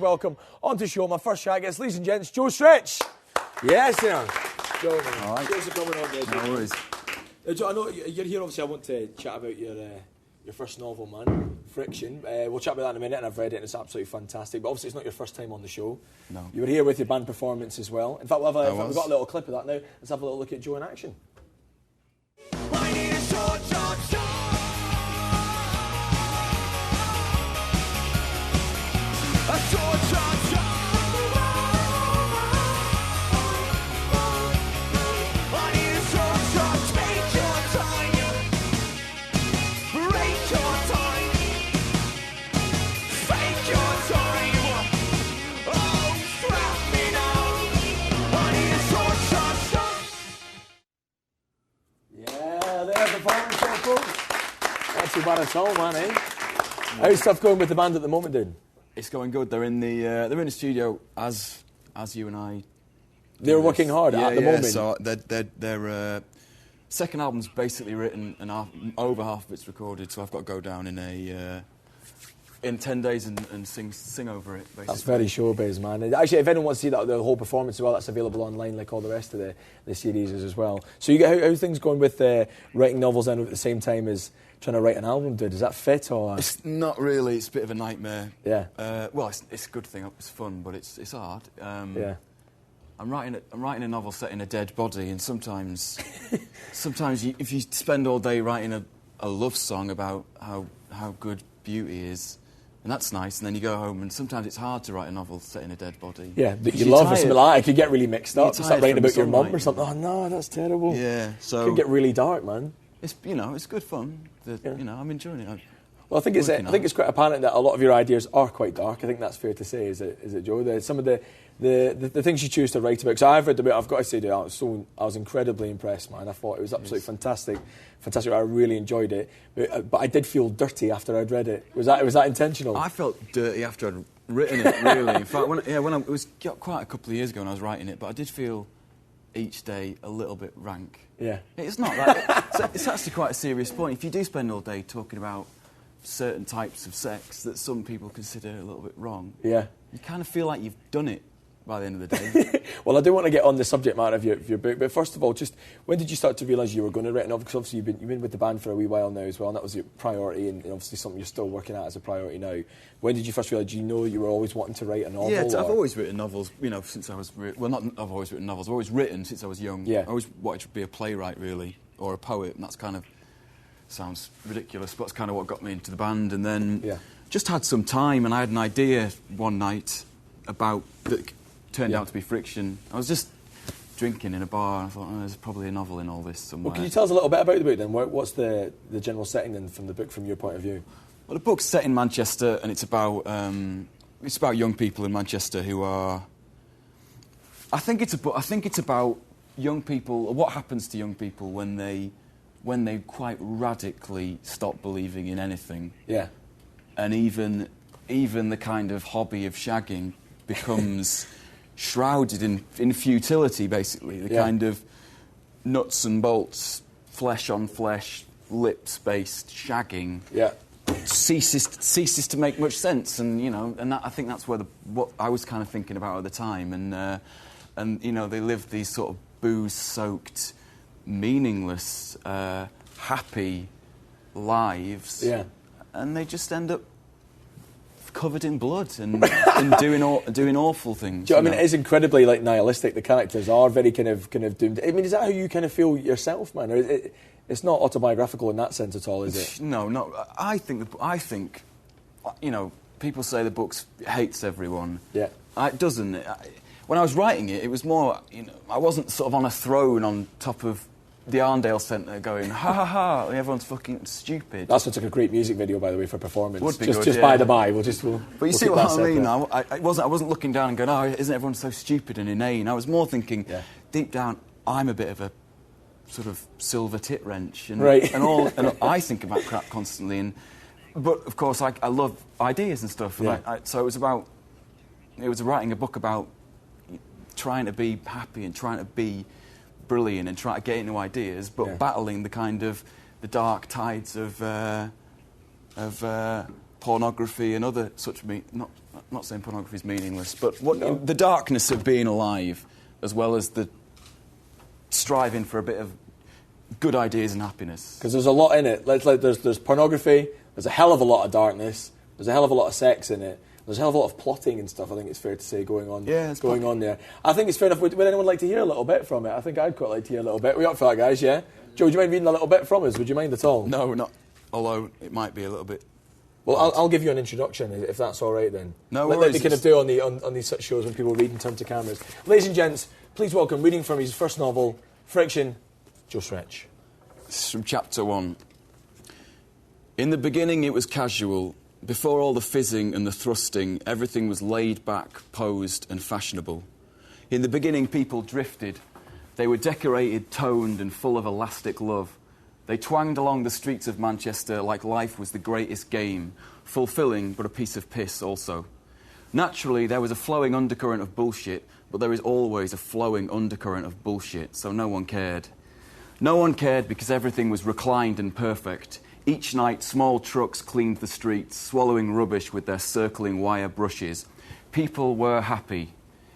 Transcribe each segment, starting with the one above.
welcome onto the show my first shag guest, ladies and gents, Joe Stretch. Yes, sir. Joe, man. All right. Thanks for coming on there, Joe. No worries. Joe, I know you're here, obviously I want to chat about your first novel, man, Friction. We'll chat about that in a minute, and I've read it and it's absolutely fantastic, but obviously it's not your first time on the show. No. You were here with your band performance as well. In fact, we've got a little clip of that now. Let's have a little look at Joe in action. I need a short, short, short. A short, short, short. I need a short, short. Take your time. Break your time. Fake your time. Oh, slap me now. I need a short, short, short. Yeah, there's the performance show, folks. Not too bad at all, man, eh? How's stuff going with the band at the moment, dude? It's going good. They're in the studio as you and I. They're working hard at the moment. So their second album's basically written and over half of it's recorded. So I've got to go down in 10 days and sing over it. Basically. That's very showbiz, man. Actually, if anyone wants to see that, the whole performance as well, that's available online, like all the rest of the series is as well. So you get how's things going with writing novels then at the same time as trying to write an album, dude? Does that fit or? It's not really. It's a bit of a nightmare. Yeah. Well, it's a good thing. It's fun, but it's hard. Yeah. I'm writing a novel set in a dead body, and sometimes if you spend all day writing a love song about how good beauty is, and that's nice, and then you go home, and sometimes it's hard to write a novel set in a dead body. Yeah, that you love or something like that. It could get really mixed up. You're Start writing tired about from your mum songwriting. or something. Oh no, that's terrible. Yeah, so It could get really dark, man. it's it's good fun. I'm enjoying it. Well, I think it's quite apparent that a lot of your ideas are quite dark. I think that's fair to say. Is it, Joe? Some of the things you choose to write about. Because I've read the book. I've got to say, dude, I was incredibly impressed, man. I thought it was absolutely fantastic. I really enjoyed it. But I did feel dirty after I'd read it. Was that intentional? I felt dirty after I'd written it. Really, in fact, it was quite a couple of years ago when I was writing it, but I did feel each day a little bit rank. Yeah. It's not that. It's actually quite a serious point. If you do spend all day talking about certain types of sex that some people consider a little bit wrong, Yeah. you kind of feel like you've done it by the end of the day. Well, I do want to get on the subject matter of your book, but first of all, just when did you start to realise you were going to write a novel? Because obviously you've been with the band for a wee while now as well, and that was your priority, and obviously something you're still working at as a priority now. When did you first realise? Do you know you were always wanting to write a novel? Yeah, I've always written novels, since I was... I've always written novels. I've always written since I was young. Yeah. I always wanted to be a playwright, really, or a poet, and that's kind of... sounds ridiculous, but that's kind of what got me into the band. And then just had some time, and I had an idea one night about... that turned out to be Friction. I was just drinking in a bar, and I thought, there's probably a novel in all this somewhere. Well, can you tell us a little bit about the book then? What's the general setting then from the book from your point of view? Well, the book's set in Manchester, and it's about young people in Manchester who are... I think it's about young people, or what happens to young people when they quite radically stop believing in anything. Yeah. And even the kind of hobby of shagging becomes shrouded in futility, basically. The kind of nuts and bolts, flesh on flesh, lips-based shagging ceases to make much sense. And, I think that's what I was kind of thinking about at the time. And they live these sort of booze-soaked, meaningless, happy lives. Yeah. And they just end up covered in blood and doing awful things. I mean, it is incredibly nihilistic. The characters are very kind of doomed. I mean, is that how you kind of feel yourself, man? Or it's not autobiographical in that sense at all, is it? No. I think people say the book hates everyone. Yeah. It doesn't. When I was writing it, it was more. I wasn't sort of on a throne on top of the Arndale Centre going, ha ha ha, everyone's fucking stupid. That's what's like a great music video, by the way, for performance. Would be just good, by the by, But you see what I mean? I wasn't looking down and going, isn't everyone so stupid and inane? I was more thinking, deep down, I'm a bit of a sort of silver tit wrench, and I think about crap constantly. But of course, I love ideas and stuff. And so it was writing a book about trying to be happy and trying to be brilliant and trying to get into ideas, but battling the kind of the dark tides of pornography and other such... Not saying pornography is meaningless, but the darkness of being alive, as well as the striving for a bit of good ideas and happiness. Because there's a lot in it. There's pornography, there's a hell of a lot of darkness, there's a hell of a lot of sex in it, there's a hell of a lot of plotting and stuff, I think it's fair to say, going on there. I think it's fair enough. Would anyone like to hear a little bit from it? I think I'd quite like to hear a little bit. We up for that, guys, yeah? Joe, would you mind reading a little bit from us? Would you mind at all? No, not. Although it might be a little bit... Well, I'll give you an introduction, if that's all right, then. No worries. Like they kind of do on these such shows when people read and turn to cameras. Ladies and gents, please welcome, reading from his first novel, Friction, Joe Stretch. This is from chapter 1. In the beginning it was casual. Before all the fizzing and the thrusting, everything was laid back, posed and fashionable. In the beginning people drifted. They were decorated, toned and full of elastic love. They twanged along the streets of Manchester like life was the greatest game, fulfilling but a piece of piss also. Naturally, there was a flowing undercurrent of bullshit, but there is always a flowing undercurrent of bullshit, so no one cared. No one cared because everything was reclined and perfect. Each night, small trucks cleaned the streets, swallowing rubbish with their circling wire brushes. People were happy.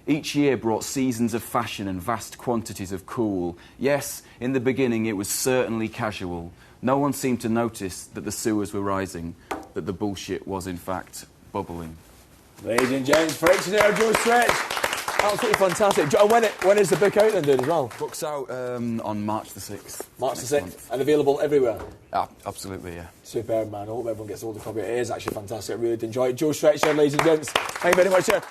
Each year brought seasons of fashion and vast quantities of cool. Yes, in the beginning it was certainly casual. No one seemed to notice that the sewers were rising, that the bullshit was in fact bubbling. Ladies and gents, Friction there, Joe Stretch. Absolutely fantastic. And when is the book out then, dude, as well? Book's out on March the 6th. March the 6th. And available everywhere? Absolutely, yeah. Superb, man. I hope everyone gets hold of the copy. It is actually fantastic. I really did enjoy it. Joe Stretch there, ladies and gents. Thank you very much, sir.